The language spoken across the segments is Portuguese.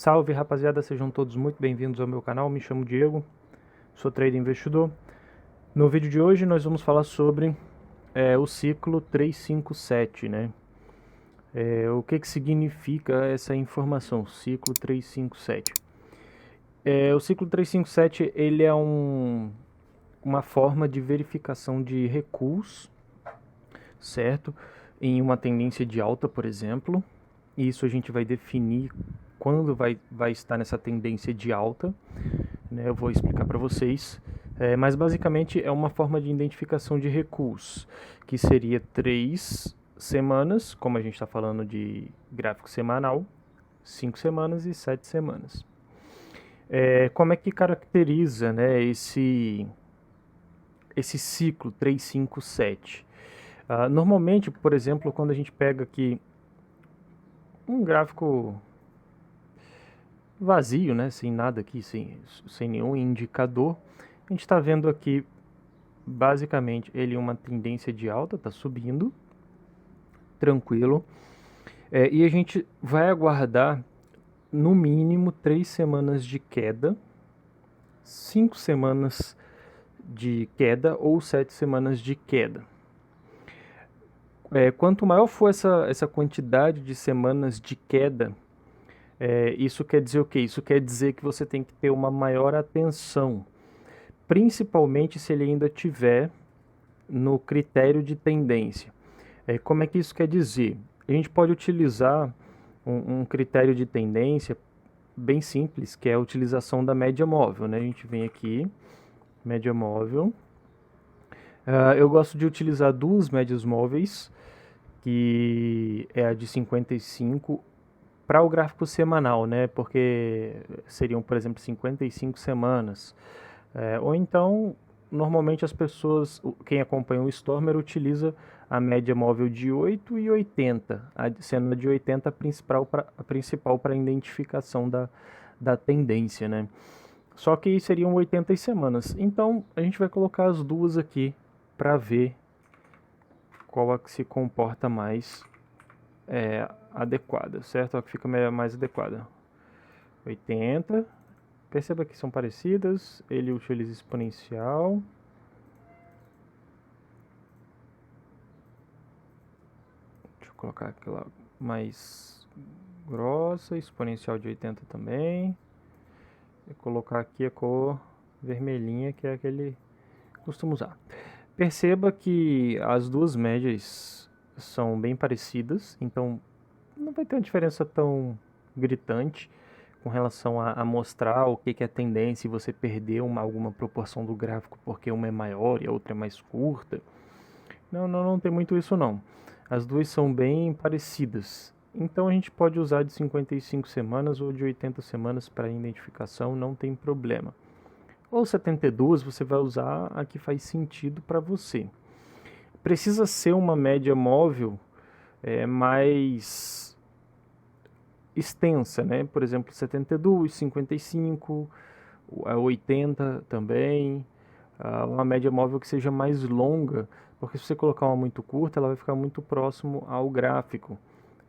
Salve rapaziada, sejam todos muito bem-vindos ao meu canal, me chamo Diego, sou trader investidor. No vídeo de hoje nós vamos falar sobre o ciclo 357, né? O que significa essa informação, ciclo 357? O ciclo 357 ele é uma forma de verificação de recuos, certo? Em uma tendência de alta, por exemplo. Isso a gente vai definir quando vai estar nessa tendência de alta, né? Eu vou explicar para vocês. Mas basicamente é uma forma de identificação de recuos, que seria 3 semanas, como a gente está falando de gráfico semanal, 5 semanas e 7 semanas. Como é que caracteriza, né, esse ciclo 357? Normalmente, por exemplo, quando a gente pega aqui um gráfico vazio, né, sem nada aqui, sem nenhum indicador, a gente está vendo aqui basicamente ele uma tendência de alta, está subindo, tranquilo, e a gente vai aguardar no mínimo 3 semanas de queda, 5 semanas de queda ou 7 semanas de queda. Quanto maior for essa quantidade de semanas de queda, isso quer dizer o quê? Isso quer dizer que você tem que ter uma maior atenção, principalmente se ele ainda tiver no critério de tendência. Como é que isso quer dizer? A gente pode utilizar um critério de tendência bem simples, que é a utilização da média móvel, né? A gente vem aqui, média móvel. Eu gosto de utilizar duas médias móveis, que é a de 55 para o gráfico semanal, né? Porque seriam, por exemplo, 55 semanas. Ou então, normalmente as pessoas, quem acompanha o Stormer, utiliza a média móvel de 8 e 80, sendo a de 80 a principal para a identificação da tendência, né? Só que seriam 80 semanas. Então, a gente vai colocar as duas aqui para ver qual a que se comporta mais adequada, certo? A que fica mais adequada. 80. Perceba que são parecidas. Ele utiliza exponencial. Deixa eu colocar aquela mais grossa. Exponencial de 80 também. Vou colocar aqui a cor vermelhinha, que é a que ele costuma usar. Perceba que as duas médias são bem parecidas, então não vai ter uma diferença tão gritante com relação a mostrar o que é tendência e você perder alguma proporção do gráfico porque uma é maior e a outra é mais curta. Não tem muito isso não. As duas são bem parecidas. Então a gente pode usar de 55 semanas ou de 80 semanas para identificação, não tem problema. Ou 72 você vai usar a que faz sentido para você. Precisa ser uma média móvel mais extensa, né? Por exemplo, 72, 55, 80 também. Uma média móvel que seja mais longa, porque se você colocar uma muito curta, ela vai ficar muito próximo ao gráfico.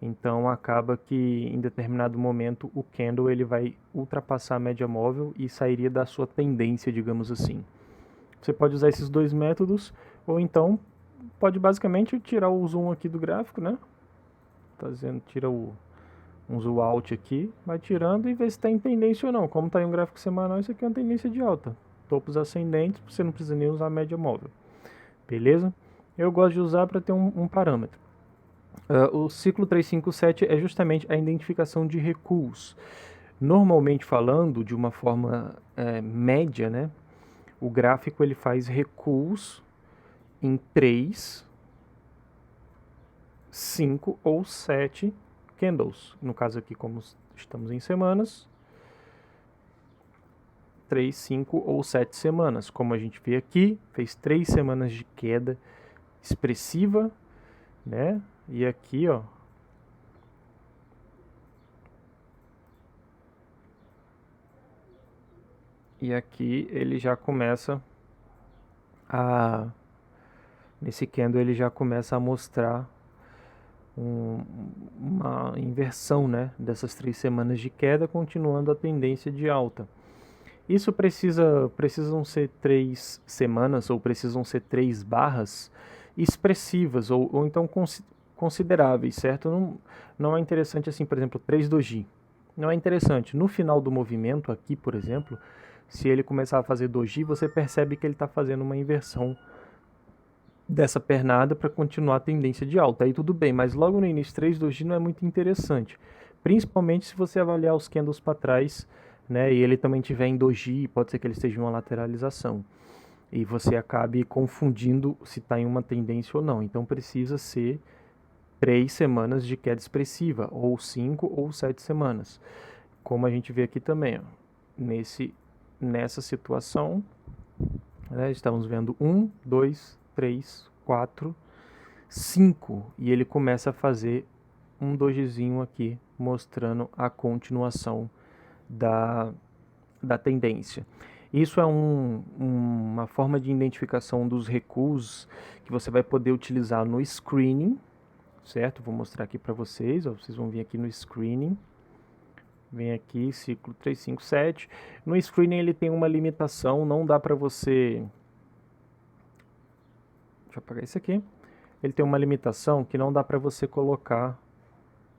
Então acaba que em determinado momento o candle ele vai ultrapassar a média móvel e sairia da sua tendência, digamos assim. Você pode usar esses dois métodos, ou então pode basicamente tirar o zoom aqui do gráfico, né? Tira um zoom out aqui, vai tirando e vê se está em tendência ou não. Como está em um gráfico semanal, isso aqui é uma tendência de alta. Topos ascendentes, você não precisa nem usar a média móvel. Beleza? Eu gosto de usar para ter um parâmetro. O ciclo 357 é justamente a identificação de recuos. Normalmente falando, de uma forma média, né, o gráfico ele faz recuos em 3, 5 ou 7 candles. No caso aqui, como estamos em semanas, 3, 5 ou 7 semanas. Como a gente vê aqui, fez 3 semanas de queda expressiva, né? E aqui, ó, ele já começa nesse candle ele já começa a mostrar um, uma inversão, né, dessas 3 semanas de queda, continuando a tendência de alta. Isso precisam ser 3 semanas ou precisam ser 3 barras expressivas ou então consideráveis, certo? Não é interessante assim, por exemplo, 3 doji. Não é interessante. No final do movimento aqui, por exemplo, se ele começar a fazer doji, você percebe que ele está fazendo uma inversão dessa pernada para continuar a tendência de alta. Aí tudo bem, mas logo no início 3 doji não é muito interessante. Principalmente se você avaliar os candles para trás, né, e ele também tiver em doji, pode ser que ele esteja em uma lateralização. E você acabe confundindo se está em uma tendência ou não. Então precisa ser 3 semanas de queda expressiva, ou 5 ou 7 semanas. Como a gente vê aqui também, ó, nessa situação, né, estamos vendo 1, 2, 3, 4, 5. E ele começa a fazer um dojizinho aqui, mostrando a continuação da tendência. Isso é uma forma de identificação dos recuos que você vai poder utilizar no screening, certo? Vou mostrar aqui para vocês, ó, vocês vão vir aqui no screening, vem aqui, ciclo 357. No screening ele tem uma limitação, não dá para você... Deixa eu apagar isso aqui. Ele tem uma limitação que não dá para você colocar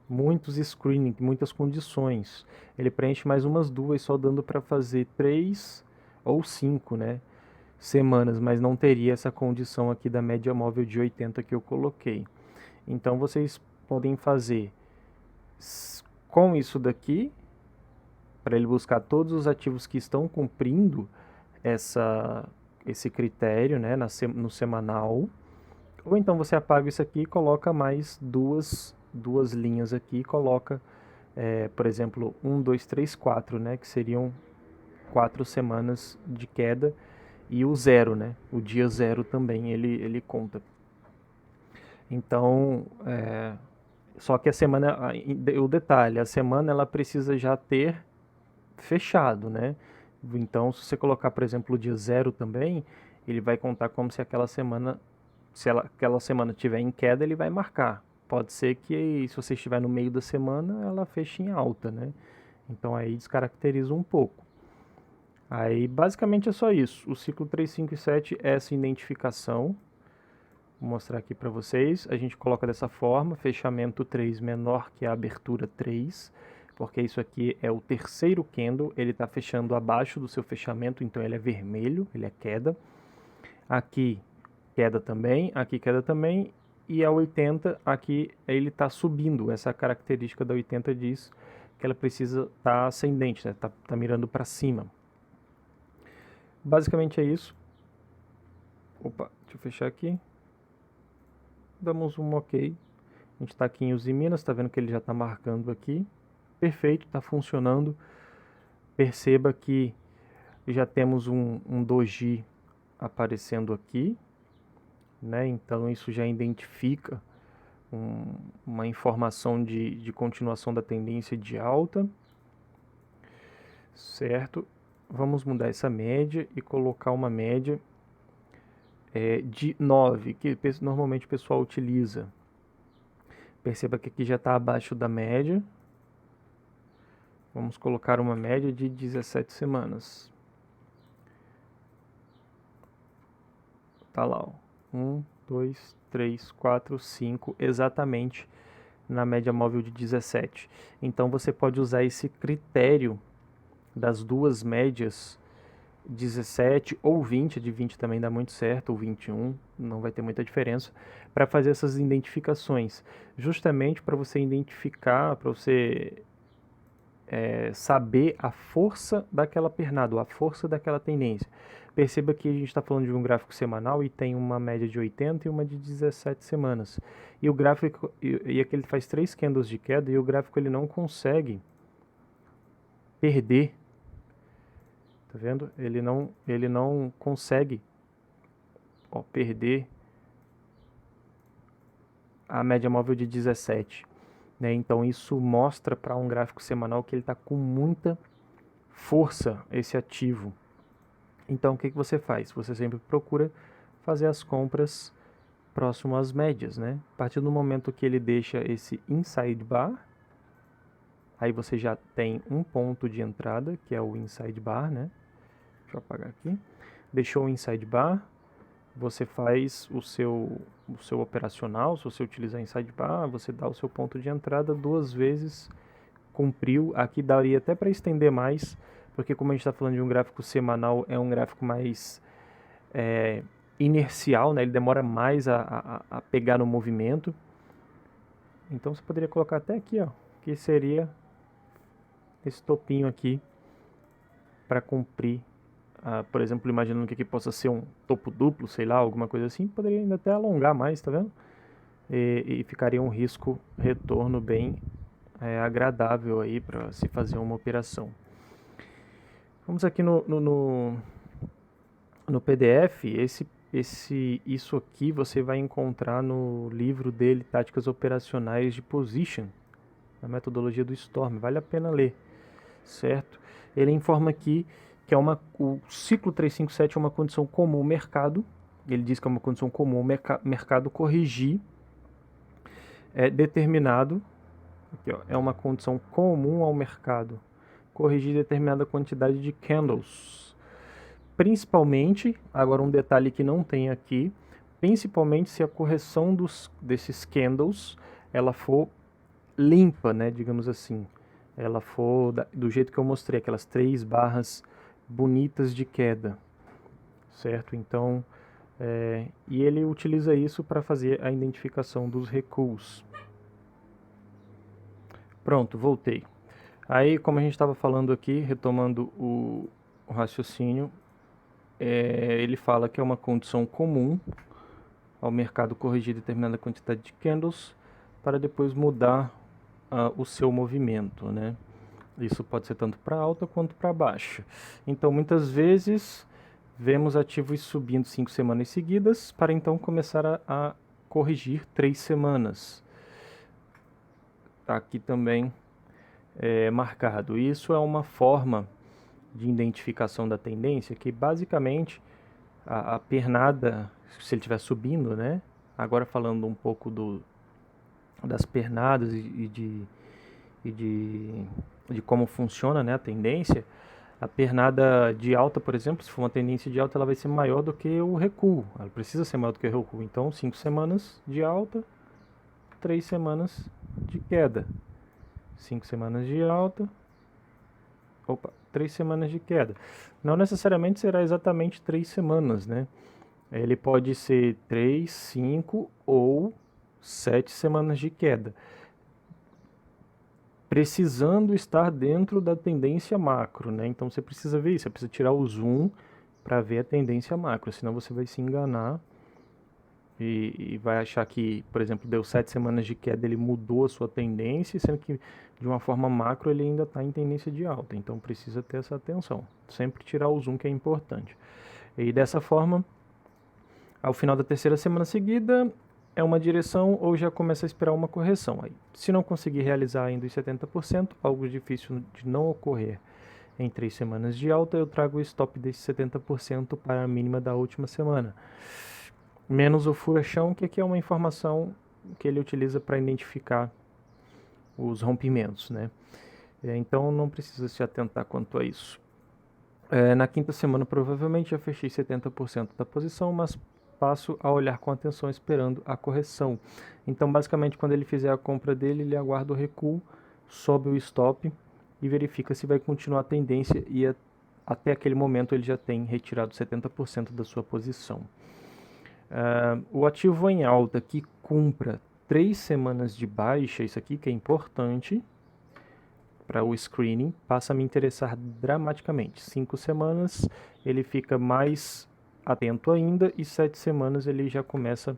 muitos screening, muitas condições. Ele preenche mais umas 2, só dando para fazer 3 ou 5, né, semanas, mas não teria essa condição aqui da média móvel de 80 que eu coloquei. Então vocês podem fazer com isso daqui, para ele buscar todos os ativos que estão cumprindo esse critério, né, no semanal. Ou então você apaga isso aqui e coloca mais duas linhas aqui, coloca, por exemplo, 1, 2, 3, 4, né, que seriam 4 semanas de queda, e o 0, né, o dia 0 também ele conta. Então, só que a semana, o detalhe, a semana ela precisa já ter fechado, né? Então, se você colocar, por exemplo, o dia 0 também, ele vai contar como se aquela semana, aquela semana estiver em queda, ele vai marcar. Pode ser que, se você estiver no meio da semana, ela feche em alta, né? Então aí descaracteriza um pouco. Aí basicamente é só isso. O ciclo 3, 5 e 7 é essa identificação. Vou mostrar aqui para vocês. A gente coloca dessa forma, fechamento 3 menor que a abertura 3, porque isso aqui é o terceiro candle, ele está fechando abaixo do seu fechamento, então ele é vermelho, ele é queda. Aqui queda também, aqui queda também, e a 80 aqui ele está subindo. Essa característica da 80 diz que ela precisa estar ascendente, né? Tá mirando para cima. Basicamente é isso. Opa, deixa eu fechar aqui. Damos um ok. A gente está aqui em Uzi Minas, está vendo que ele já está marcando aqui. Perfeito, está funcionando. Perceba que já temos um doji aparecendo aqui, né? Então isso já identifica uma informação de continuação da tendência de alta, certo? Vamos mudar essa média e colocar uma média de 9, que normalmente o pessoal utiliza. Perceba que aqui já está abaixo da média. Vamos colocar uma média de 17 semanas. Tá lá, ó. 1, 2, 3, 4, 5, exatamente na média móvel de 17. Então você pode usar esse critério das duas médias, 17 ou 20, de 20 também dá muito certo, ou 21, não vai ter muita diferença, para fazer essas identificações. Justamente para você identificar, para você saber a força daquela pernada, ou a força daquela tendência. Perceba que a gente está falando de um gráfico semanal e tem uma média de 80 e uma de 17 semanas. E o gráfico, e aqui ele faz 3 candles de queda e o gráfico ele não consegue perder. Tá vendo? Ele não consegue perder a média móvel de 17. Né? Então isso mostra para um gráfico semanal que ele está com muita força, esse ativo. Então o que você faz? Você sempre procura fazer as compras próximo às médias, né? A partir do momento que ele deixa esse inside bar, aí você já tem um ponto de entrada, que é o inside bar, né? Deixa eu apagar aqui. Deixou o inside bar, você faz o seu operacional. Se você utilizar inside bar, você dá o seu ponto de entrada 2 vezes, cumpriu. Aqui daria até para estender mais, porque como a gente está falando de um gráfico semanal, é um gráfico mais inercial, né? Ele demora mais a pegar no movimento. Então você poderia colocar até aqui, ó, que seria esse topinho aqui para cumprir. Por exemplo, imaginando que aqui possa ser um topo duplo, sei lá, alguma coisa assim, poderia ainda até alongar mais, tá vendo? E ficaria um risco retorno bem agradável aí para se fazer uma operação. Vamos aqui no PDF. Isso aqui você vai encontrar no livro dele, Táticas Operacionais de Position, a metodologia do Storm. Vale a pena ler, certo? Ele informa aqui que o ciclo 357 é uma condição comum ao mercado. Ele diz que é uma condição comum ao mercado corrigir determinado. Aqui, ó, é uma condição comum ao mercado corrigir determinada quantidade de candles. Principalmente, agora um detalhe que não tem aqui, principalmente se a correção desses candles ela for limpa, né, digamos assim. Ela for do jeito que eu mostrei, aquelas 3 barras bonitas de queda, certo? Então, e ele utiliza isso para fazer a identificação dos recuos. Pronto, voltei. Aí, como a gente estava falando aqui, retomando o raciocínio, ele fala que é uma condição comum ao mercado corrigir determinada quantidade de candles para depois mudar o seu movimento, né? Isso pode ser tanto para alta quanto para baixa. Então, muitas vezes, vemos ativos subindo 5 semanas seguidas para então começar a corrigir 3 semanas. Aqui também é marcado. Isso é uma forma de identificação da tendência que, basicamente, a pernada, se ele estiver subindo, né? Agora falando um pouco das pernadas e de como funciona, né, a tendência. A pernada de alta, por exemplo, se for uma tendência de alta, ela vai ser maior do que o recuo. Ela precisa ser maior do que o recuo. Então, 5 semanas de alta, 3 semanas de queda. 5 semanas de alta, 3 semanas de queda. Não necessariamente será exatamente 3 semanas, né? Ele pode ser 3, 5 ou 7 semanas de queda, precisando estar dentro da tendência macro, né? Então você precisa ver isso, você precisa tirar o zoom para ver a tendência macro, senão você vai se enganar e vai achar que, por exemplo, deu 7 semanas de queda, ele mudou a sua tendência, sendo que de uma forma macro ele ainda está em tendência de alta, então precisa ter essa atenção, sempre tirar o zoom, que é importante. E dessa forma, ao final da 3ª semana seguida, é uma direção ou já começa a esperar uma correção. Aí, se não conseguir realizar ainda os 70%, algo difícil de não ocorrer em 3 semanas de alta, eu trago o stop desse 70% para a mínima da última semana. Menos o furachão, que aqui é uma informação que ele utiliza para identificar os rompimentos, né? Então não precisa se atentar quanto a isso. Na 5ª semana provavelmente já fechei 70% da posição, mas passo a olhar com atenção esperando a correção. Então basicamente quando ele fizer a compra dele, ele aguarda o recuo, sobe o stop e verifica se vai continuar a tendência, e até aquele momento ele já tem retirado 70% da sua posição. O ativo em alta que cumpra 3 semanas de baixa, isso aqui que é importante para o screening, passa a me interessar dramaticamente. 5 semanas ele fica mais atento ainda, e 7 semanas ele já começa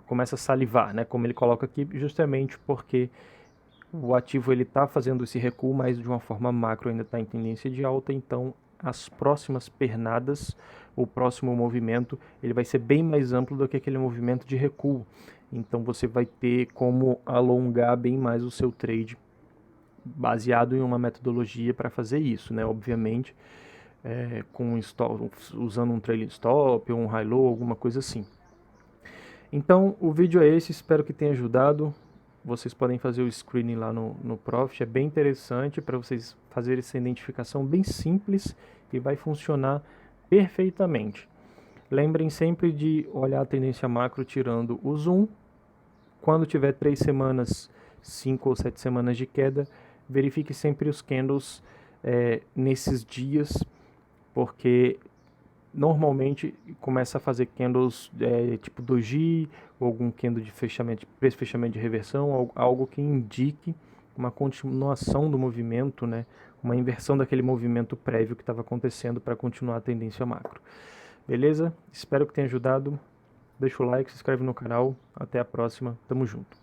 começa a salivar, né? Como ele coloca aqui, justamente porque o ativo ele está fazendo esse recuo, mas de uma forma macro ainda está em tendência de alta, então as próximas pernadas, o próximo movimento, ele vai ser bem mais amplo do que aquele movimento de recuo. Então você vai ter como alongar bem mais o seu trade, baseado em uma metodologia para fazer isso, né? Obviamente, com stop, usando um trailing stop ou um high-low, alguma coisa assim. Então, o vídeo é esse, espero que tenha ajudado. Vocês podem fazer o screening lá no Profit, é bem interessante para vocês fazerem essa identificação bem simples e vai funcionar perfeitamente. Lembrem sempre de olhar a tendência macro tirando o zoom. Quando tiver 3 semanas, 5 ou 7 semanas de queda, verifique sempre os candles nesses dias, porque normalmente começa a fazer candles tipo doji, ou algum candle de fechamento, fechamento de reversão, algo que indique uma continuação do movimento, né? Uma inversão daquele movimento prévio que estava acontecendo para continuar a tendência macro. Beleza? Espero que tenha ajudado. Deixa o like, se inscreve no canal. Até a próxima. Tamo junto.